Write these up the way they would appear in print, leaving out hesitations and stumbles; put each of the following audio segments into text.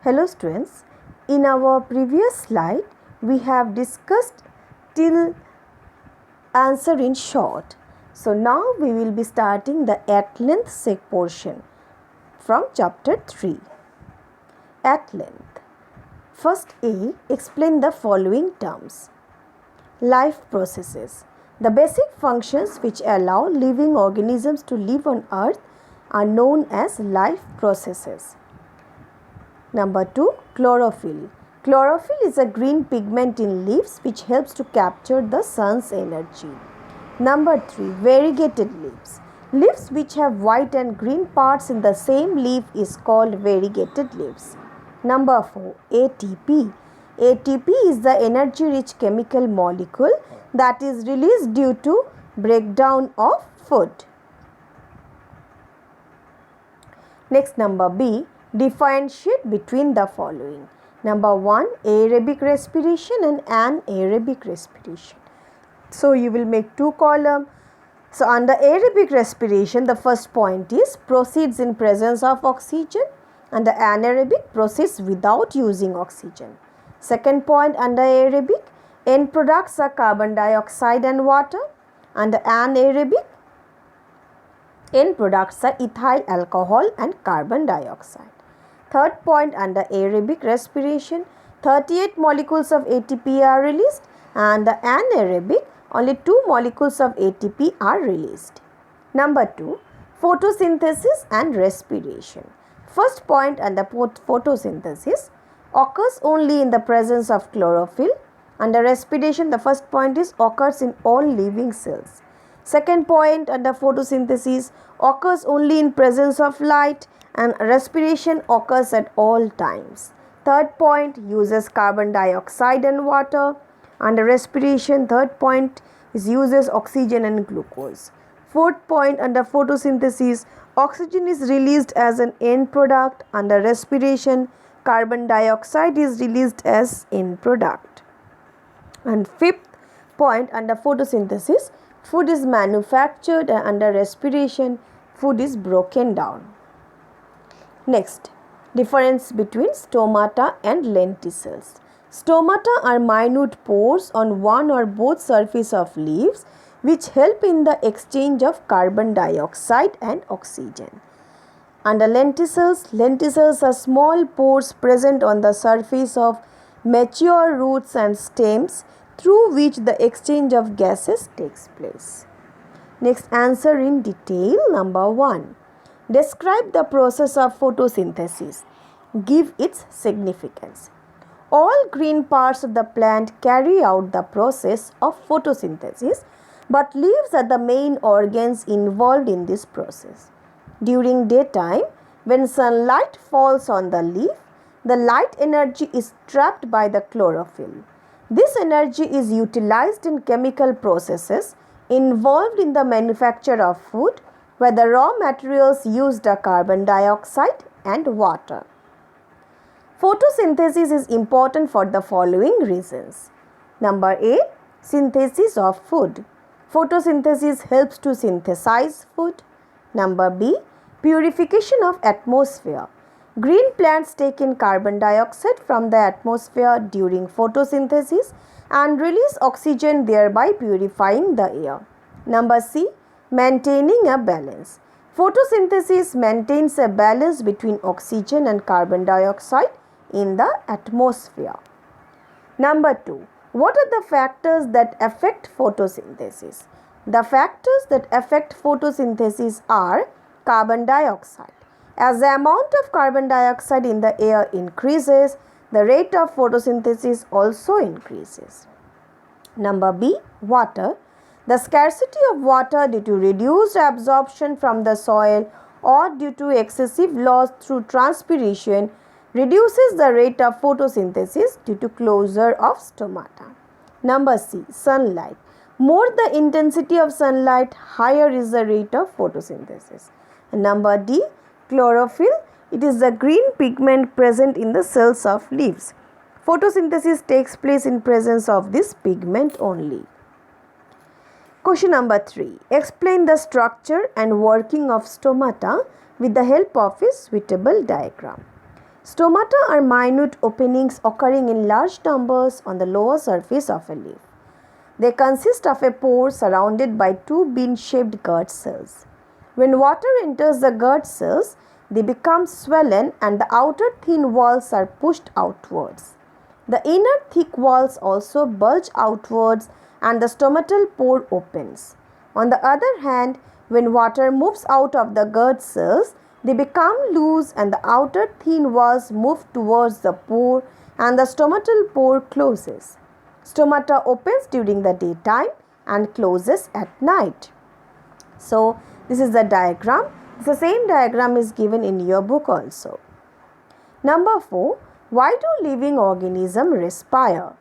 Hello students, in our previous slide we have discussed till answer in short. So now we will be starting the at length sec portion from chapter 3. At length. First A, explain the following terms. Life processes. The basic functions which allow living organisms to live on earth are known as life processes. Number 2, chlorophyll. Chlorophyll is a green pigment in leaves which helps to capture the sun's energy. Number 3, variegated leaves. Leaves which have white and green parts in the same leaf is called variegated leaves. Number 4, ATP. ATP is the energy-rich chemical molecule that is released due to breakdown of food. Next, number B, differentiate between the following. Number 1, aerobic respiration and anaerobic respiration. So you will make two columns. So under aerobic respiration, the first point is proceeds in presence of oxygen. Under anaerobic, proceeds without using oxygen. Second point under aerobic, end products are carbon dioxide and water. Under anaerobic, end products are ethyl alcohol and carbon dioxide. Third point under aerobic respiration, 38 molecules of ATP are released, and the anaerobic, only 2 molecules of ATP are released. Number 2, photosynthesis and respiration. First point under photosynthesis occurs only in the presence of chlorophyll. Under respiration, the first point is occurs in all living cells. Second point under photosynthesis occurs only in presence of light, and respiration occurs at all times. Third point uses carbon dioxide and water. Under respiration, third point is uses oxygen and glucose. Fourth point under photosynthesis, oxygen is released as an end product. Under respiration, carbon dioxide is released as end product. And fifth point under photosynthesis, food is manufactured, and under respiration, food is broken down. Next, difference between stomata and lenticels. Stomata are minute pores on one or both surface of leaves which help in the exchange of carbon dioxide and oxygen. Under lenticels, lenticels are small pores present on the surface of mature roots and stems through which the exchange of gases takes place. Next, answer in detail. Number 1. Describe the process of photosynthesis. Give its significance. All green parts of the plant carry out the process of photosynthesis, but leaves are the main organs involved in this process. During daytime, when sunlight falls on the leaf, the light energy is trapped by the chlorophyll. This energy is utilized in chemical processes involved in the manufacture of food, where the raw materials used are carbon dioxide and water. Photosynthesis is important for the following reasons. Number A, synthesis of food. Photosynthesis helps to synthesize food. Number B, purification of atmosphere. Green plants take in carbon dioxide from the atmosphere during photosynthesis and release oxygen, thereby purifying the air. Number C, maintaining a balance. Photosynthesis maintains a balance between oxygen and carbon dioxide in the atmosphere. Number 2, what are the factors that affect photosynthesis? The factors that affect photosynthesis are carbon dioxide. As the amount of carbon dioxide in the air increases, the rate of photosynthesis also increases. Number B, water. The scarcity of water due to reduced absorption from the soil or due to excessive loss through transpiration reduces the rate of photosynthesis due to closure of stomata. Number C, sunlight. More the intensity of sunlight, higher is the rate of photosynthesis. And number D, chlorophyll. It is the green pigment present in the cells of leaves. Photosynthesis takes place in presence of this pigment only. Question number 3. Explain the structure and working of stomata with the help of a suitable diagram. Stomata are minute openings occurring in large numbers on the lower surface of a leaf. They consist of a pore surrounded by two bean-shaped gourd cells. When water enters the gourd cells, they become swollen and the outer thin walls are pushed outwards. The inner thick walls also bulge outwards and the stomatal pore opens. On the other hand, when water moves out of the gourd cells, they become loose and the outer thin walls move towards the pore and the stomatal pore closes. Stomata opens during the daytime and closes at night. So, this is the diagram. The same diagram is given in your book also. Number 4. Why do living organisms respire?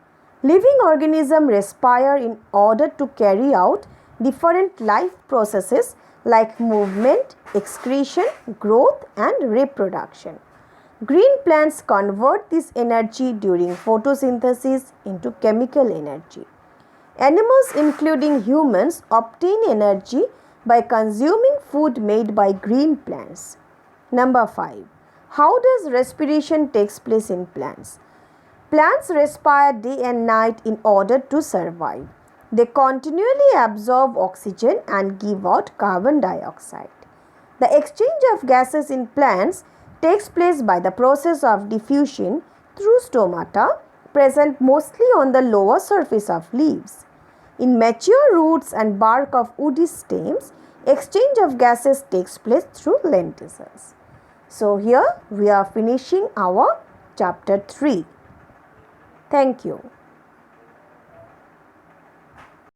Living organisms respire in order to carry out different life processes like movement, excretion, growth and reproduction. Green plants convert this energy during photosynthesis into chemical energy. Animals including humans obtain energy by consuming food made by green plants. Number 5. How does respiration takes place in plants? Plants respire day and night in order to survive. They continually absorb oxygen and give out carbon dioxide. The exchange of gases in plants takes place by the process of diffusion through stomata present mostly on the lower surface of leaves. In mature roots and bark of woody stems, exchange of gases takes place through lenticels. So here we are finishing our chapter 3. Thank you.